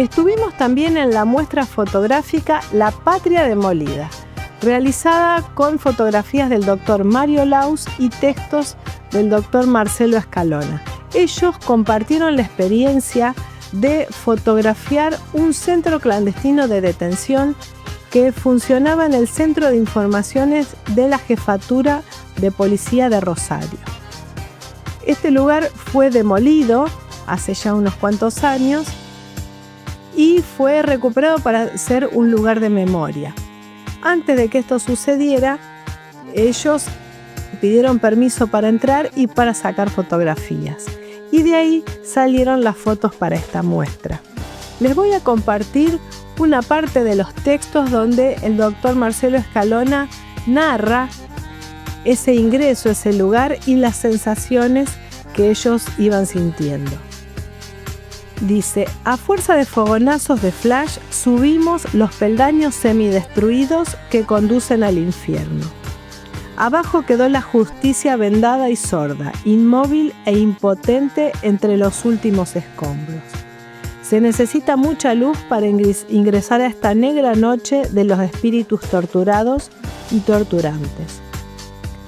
Estuvimos también en la muestra fotográfica La Patria Demolida, realizada con fotografías del doctor Mario Laus y textos del doctor Marcelo Escalona. Ellos compartieron la experiencia de fotografiar un centro clandestino de detención que funcionaba en el Centro de Informaciones de la Jefatura de Policía de Rosario. Este lugar fue demolido hace ya unos cuantos años y fue recuperado para ser un lugar de memoria. Antes de que esto sucediera, ellos pidieron permiso para entrar y para sacar fotografías. Y de ahí salieron las fotos para esta muestra. Les voy a compartir una parte de los textos donde el doctor Marcelo Escalona narra ese ingreso, ese lugar y las sensaciones que ellos iban sintiendo. Dice: a fuerza de fogonazos de flash subimos los peldaños semidestruidos que conducen al infierno. Abajo quedó la justicia vendada y sorda, inmóvil e impotente entre los últimos escombros. Se necesita mucha luz para ingresar a esta negra noche de los espíritus torturados y torturantes.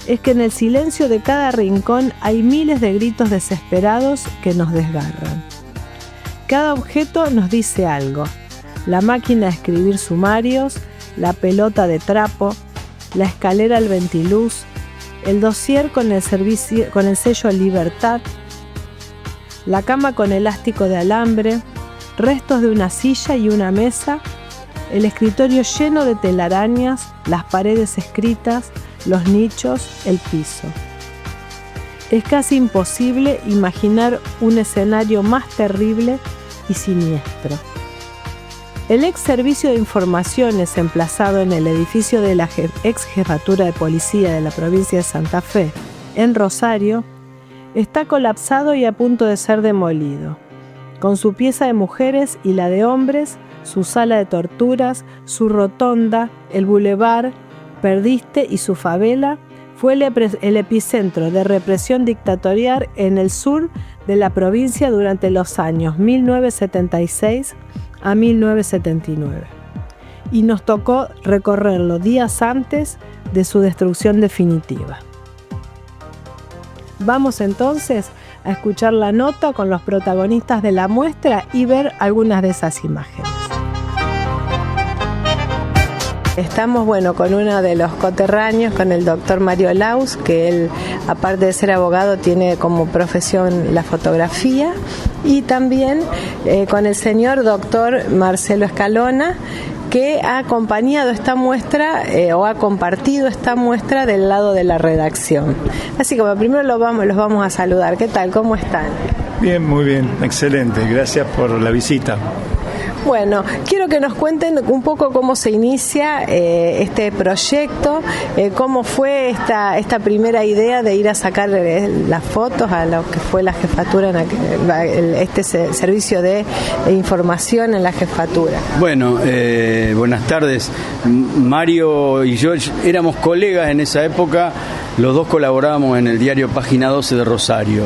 Es que en el silencio de cada rincón hay miles de gritos desesperados que nos desgarran. Cada objeto nos dice algo: la máquina de escribir sumarios, la pelota de trapo, la escalera al ventiluz, el dossier con el sello Libertad, la cama con elástico de alambre, restos de una silla y una mesa, el escritorio lleno de telarañas, las paredes escritas, los nichos, el piso. Es casi imposible imaginar un escenario más terrible y siniestro. El ex Servicio de Informaciones, emplazado en el edificio de la ex Jefatura de Policía de la provincia de Santa Fe, en Rosario, está colapsado y a punto de ser demolido, con su pieza de mujeres y la de hombres, su sala de torturas, su rotonda, el bulevar Perdiste y su favela. Fue el epicentro de represión dictatorial en el sur de la provincia durante los años 1976 a 1979. Y nos tocó recorrerlo días antes de su destrucción definitiva. Vamos entonces a escuchar la nota con los protagonistas de la muestra y ver algunas de esas imágenes. Estamos, con uno de los coterráneos, con el doctor Mario Laus, que él, aparte de ser abogado, tiene como profesión la fotografía, y también con el señor doctor Marcelo Escalona, que ha acompañado esta muestra o ha compartido esta muestra del lado de la redacción. Así que primero los vamos a saludar. ¿Qué tal? ¿Cómo están? Bien, muy bien, excelente. Gracias por la visita. Bueno, quiero que nos cuenten un poco cómo se inicia este proyecto, cómo fue esta primera idea de ir a sacar las fotos a lo que fue la jefatura, este servicio de información en la jefatura. Bueno, buenas tardes. Mario y yo éramos colegas en esa época, los dos colaborábamos en el diario Página 12 de Rosario,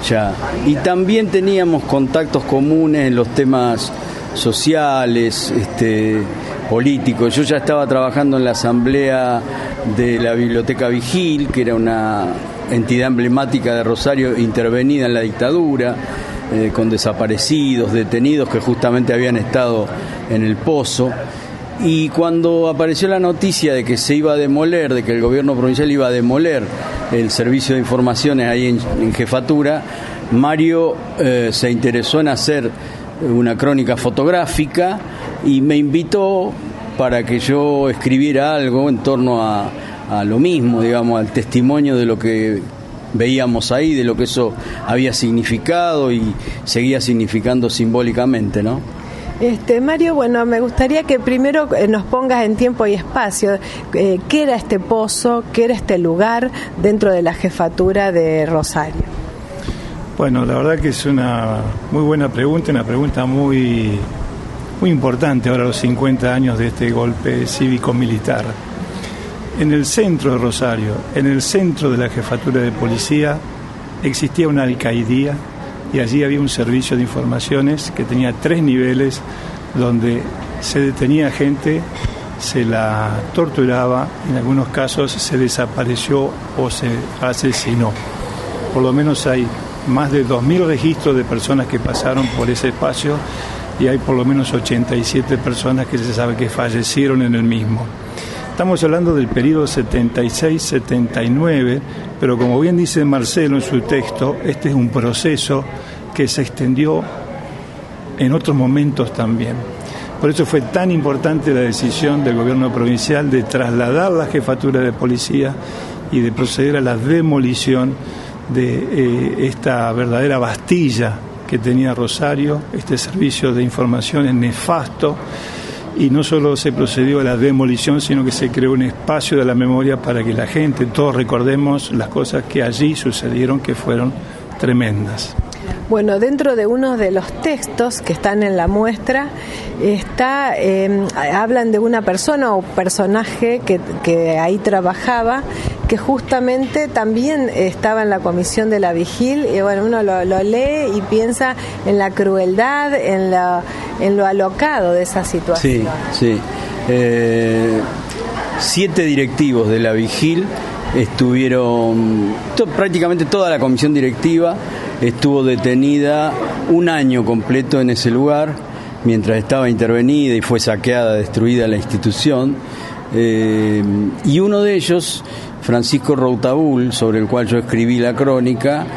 ya. Y también teníamos contactos comunes en los temas sociales, políticos. Yo ya estaba trabajando en la asamblea de la Biblioteca Vigil, que era una entidad emblemática de Rosario intervenida en la dictadura, con desaparecidos, detenidos que justamente habían estado en el pozo. Y cuando apareció la noticia de que se iba a demoler, de que el gobierno provincial iba a demoler el servicio de informaciones ahí en jefatura, Mario se interesó en hacer una crónica fotográfica y me invitó para que yo escribiera algo en torno a lo mismo, digamos, al testimonio de lo que veíamos ahí, de lo que eso había significado y seguía significando simbólicamente, ¿no? Mario, me gustaría que primero nos pongas en tiempo y espacio qué era este pozo, qué era este lugar dentro de la jefatura de Rosario. Bueno, la verdad que es una muy buena pregunta, una pregunta muy, muy importante ahora a los 50 años de este golpe cívico-militar. En el centro de Rosario, en el centro de la jefatura de policía, existía una alcaidía y allí había un servicio de informaciones que tenía 3 niveles, donde se detenía gente, se la torturaba, en algunos casos se desapareció o se asesinó. Por lo menos hay más de 2.000 registros de personas que pasaron por ese espacio y hay por lo menos 87 personas que se sabe que fallecieron en el mismo. Estamos hablando del periodo 76-79, pero como bien dice Marcelo en su texto, este es un proceso que se extendió en otros momentos también. Por eso fue tan importante la decisión del gobierno provincial de trasladar la jefatura de policía y de proceder a la demolición de esta verdadera Bastilla que tenía Rosario, este servicio de información es nefasto. Y no solo se procedió a la demolición, sino que se creó un espacio de la memoria para que la gente, todos recordemos las cosas que allí sucedieron, que fueron tremendas. Bueno, dentro de uno de los textos que están en la muestra, hablan de una persona o personaje que ahí trabajaba, que justamente también estaba en la comisión de la Vigil, y bueno, uno lo lee y piensa en la crueldad, en lo alocado de esa situación. Sí. 7 directivos de la Vigil estuvieron, prácticamente toda la comisión directiva estuvo detenida un año completo en ese lugar, mientras estaba intervenida y fue saqueada, destruida la institución. Y uno de ellos, Francisco Routabull, sobre el cual yo escribí la crónica,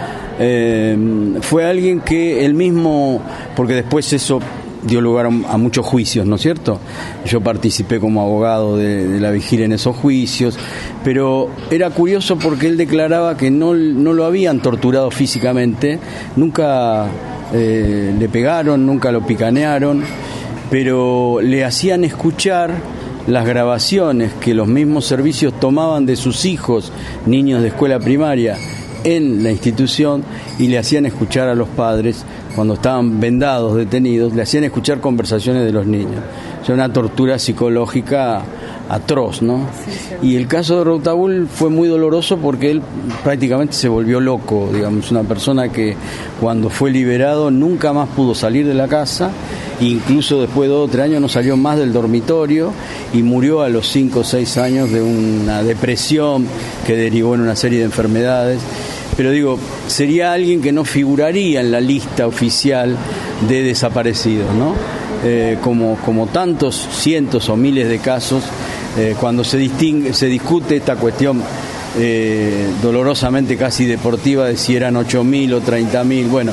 fue alguien que él mismo, porque después eso dio lugar a muchos juicios, ¿no es cierto? Yo participé como abogado de la Vigil en esos juicios, pero era curioso porque él declaraba que no lo habían torturado físicamente, nunca le pegaron, nunca lo picanearon, pero le hacían escuchar las grabaciones que los mismos servicios tomaban de sus hijos, niños de escuela primaria, en la institución, y le hacían escuchar a los padres, cuando estaban vendados, detenidos, le hacían escuchar conversaciones de los niños. O sea, una tortura psicológica atroz, ¿no? Y el caso de Routabull fue muy doloroso porque él prácticamente se volvió loco, digamos, una persona que cuando fue liberado nunca más pudo salir de la casa, incluso después de 2 o 3 años no salió más del dormitorio y murió a los 5 o 6 años de una depresión que derivó en una serie de enfermedades. Pero digo, sería alguien que no figuraría en la lista oficial de desaparecidos, ¿no? Como tantos cientos o miles de casos, cuando se discute esta cuestión dolorosamente casi deportiva de si eran 8.000 o 30.000, bueno,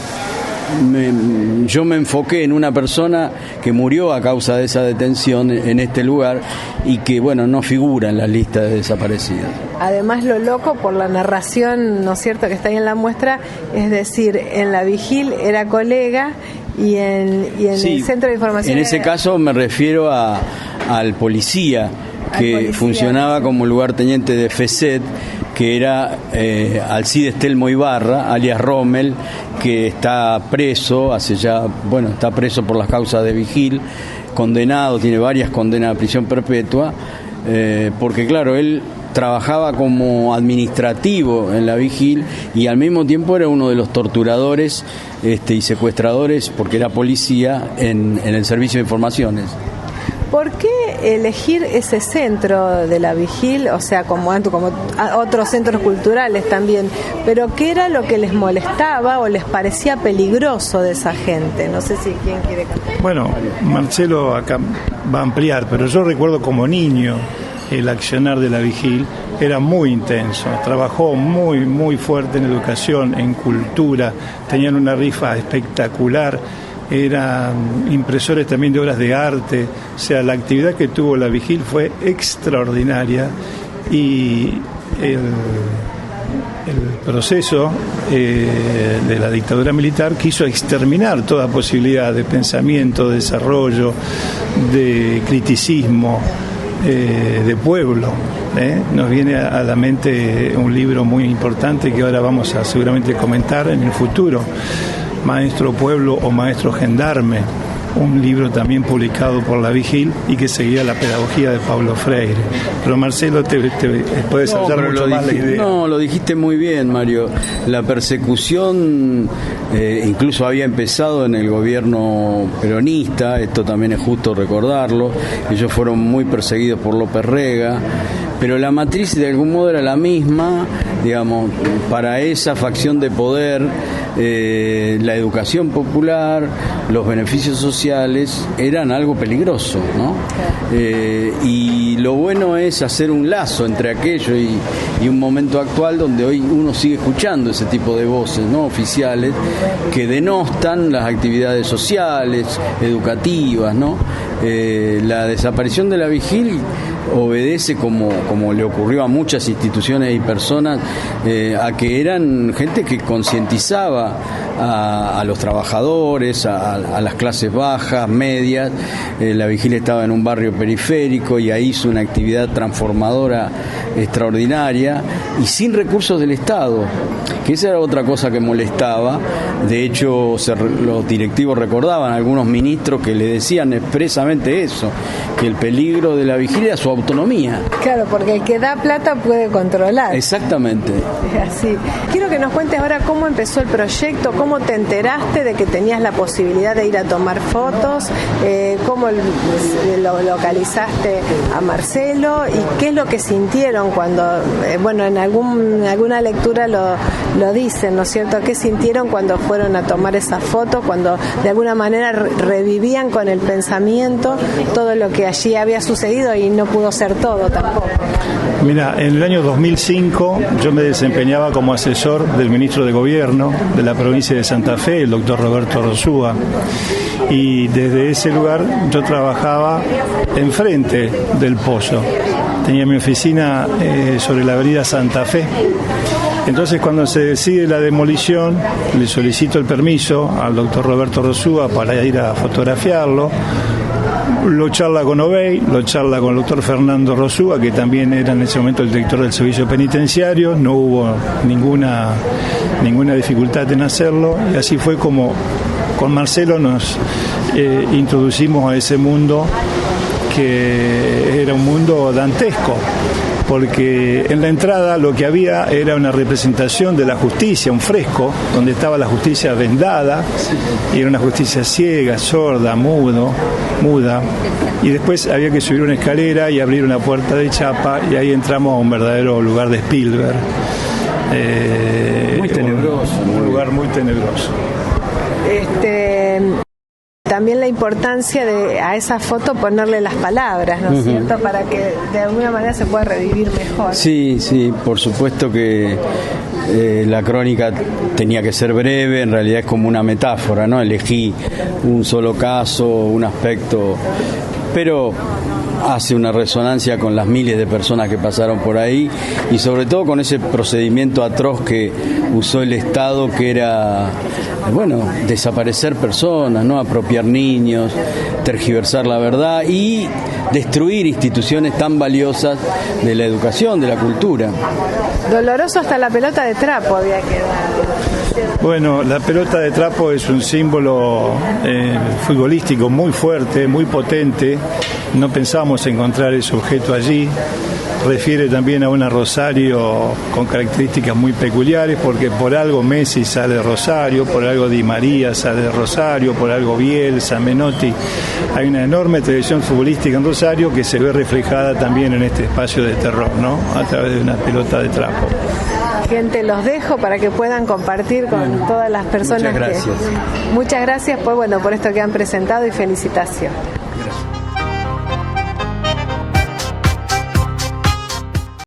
yo me enfoqué en una persona que murió a causa de esa detención en este lugar y que, bueno, no figura en la lista de desaparecidos. Además, lo loco por la narración, ¿no es cierto?, que está ahí en la muestra, es decir, en la Vigil era colega y en sí, el Centro de Información... En ese caso me refiero al policía que funcionaba como lugarteniente de FECET, que era Alcides Telmo Ibarra, alias Rommel, que está preso, está preso por las causas de Vigil, condenado, tiene varias condenas a prisión perpetua, porque claro, él trabajaba como administrativo en la Vigil y al mismo tiempo era uno de los torturadores y secuestradores, porque era policía en el servicio de informaciones. ¿Por qué elegir ese centro de la Vigil, o sea, como otros centros culturales también? Pero ¿qué era lo que les molestaba o les parecía peligroso de esa gente? No sé si quién quiere cantar. Bueno, Marcelo acá va a ampliar, pero yo recuerdo como niño el accionar de la Vigil era muy intenso, trabajó muy, muy fuerte en educación, en cultura, tenían una rifa espectacular, eran impresores también de obras de arte, o sea, la actividad que tuvo la Vigil fue extraordinaria y el proceso de la dictadura militar quiso exterminar toda posibilidad de pensamiento, de desarrollo, de criticismo, de pueblo. Nos viene a la mente un libro muy importante que ahora vamos a seguramente comentar en el futuro, Maestro Pueblo o Maestro Gendarme, un libro también publicado por La Vigil y que seguía la pedagogía de Paulo Freire. Pero Marcelo te puede desarrollar mucho más la idea. No, lo dijiste muy bien, Mario. La persecución incluso había empezado en el gobierno peronista, esto también es justo recordarlo. Ellos fueron muy perseguidos por López Rega, pero la matriz de algún modo era la misma, digamos, para esa facción de poder, la educación popular, los beneficios sociales eran algo peligroso, ¿no? Y lo bueno es hacer un lazo entre aquello y un momento actual donde hoy uno sigue escuchando ese tipo de voces, ¿no?, oficiales, que denostan las actividades sociales, educativas, ¿no? La desaparición de La Vigil obedece, como le ocurrió a muchas instituciones y personas, a que eran gente que concientizaba a los trabajadores, a las clases bajas, medias. La Vigil estaba en un barrio periférico y ahí hizo una actividad transformadora extraordinaria y sin recursos del Estado, que esa era otra cosa que molestaba. De hecho, los directivos recordaban a algunos ministros que le decían expresamente eso, que el peligro de La Vigil era su autonomía. Claro, porque el que da plata puede controlar. Exactamente. Así. Quiero que nos cuentes ahora cómo empezó el proyecto, cómo te enteraste de que tenías la posibilidad de ir a tomar fotos, cómo lo localizaste a Marcelo y qué es lo que sintieron cuando, bueno, en alguna lectura lo dicen, ¿no es cierto? ¿Qué sintieron cuando fueron a tomar esas fotos, cuando de alguna manera revivían con el pensamiento todo lo que allí había sucedido y no pudo ser todo tampoco? Mira, en el año 2005 yo me desempeñaba como asesor del ministro de Gobierno de la provincia de Santa Fe, el doctor Roberto Rosúa, y desde ese lugar yo trabajaba enfrente del pozo. Tenía mi oficina sobre la avenida Santa Fe. Entonces, cuando se decide la demolición, le solicito el permiso al doctor Roberto Rosúa para ir a fotografiarlo. Lo charla con Obey, lo charla con el doctor Fernando Rosúa, que también era en ese momento el director del servicio penitenciario. No hubo ninguna dificultad en hacerlo, y así fue como con Marcelo nos introducimos a ese mundo, que era un mundo dantesco, porque en la entrada lo que había era una representación de la justicia, un fresco donde estaba la justicia vendada, y era una justicia ciega, sorda, muda, y después había que subir una escalera y abrir una puerta de chapa, y ahí entramos a un verdadero lugar de Spielberg. Muy tenebroso. Un lugar muy tenebroso. También la importancia de a esa foto ponerle las palabras, ¿no es cierto?, para que de alguna manera se pueda revivir mejor. Sí, por supuesto que la crónica tenía que ser breve, en realidad es como una metáfora, ¿no? Elegí un solo caso, un aspecto, pero hace una resonancia con las miles de personas que pasaron por ahí, y sobre todo con ese procedimiento atroz que usó el Estado, que era, bueno, desaparecer personas, ¿no?, apropiar niños, tergiversar la verdad y destruir instituciones tan valiosas de la educación, de la cultura. Doloroso, hasta la pelota de trapo había quedado. Bueno, la pelota de trapo es un símbolo futbolístico muy fuerte, muy potente. No pensábamos encontrar ese objeto allí. Refiere también a una Rosario con características muy peculiares, porque por algo Messi sale de Rosario, por algo Di María sale de Rosario, por algo Bielsa, Menotti. Hay una enorme tradición futbolística en Rosario que se ve reflejada también en este espacio de terror, ¿no?, a través de una pelota de trapo. Gente, los dejo para que puedan compartir con todas las personas. Muchas gracias. Muchas gracias por esto que han presentado, y felicitaciones.